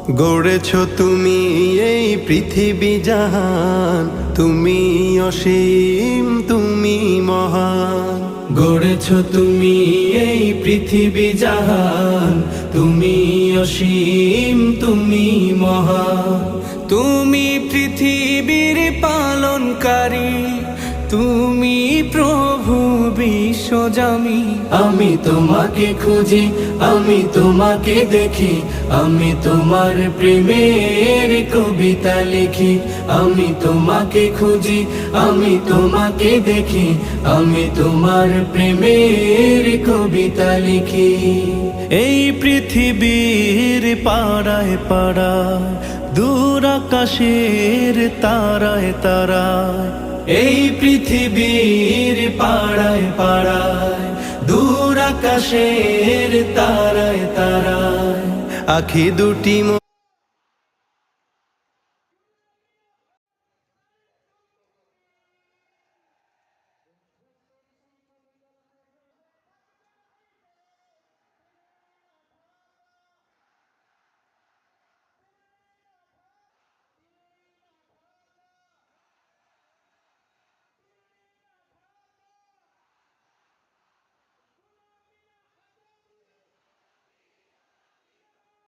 গড়েছ তুমি এই পৃথিবী জাহান, তুমি অসীম তুমি মহান। গড়েছ তুমি এই পৃথিবী জাহান, তুমি অসীম তুমি মহান। তুমি পৃথিবীর পালনকারী, তুমি প্রভু বিশ্বজামি। আমি তোমাকে খুঁজি, আমি তোমাকে দেখি, আমি তোমার প্রেমের কবিতা লিখি। আমি তোমাকে খুঁজি, আমি তোমাকে দেখি, আমি তোমার প্রেমের কবিতা লিখি। এই পৃথিবীর পাড়ায় পাড়ায়, দূর আকাশের তারায় তারায়, এই পৃথিবীর পাড়ায় পাড়ায়, দূর আকাশের তারায় তারায়, আখি দুটি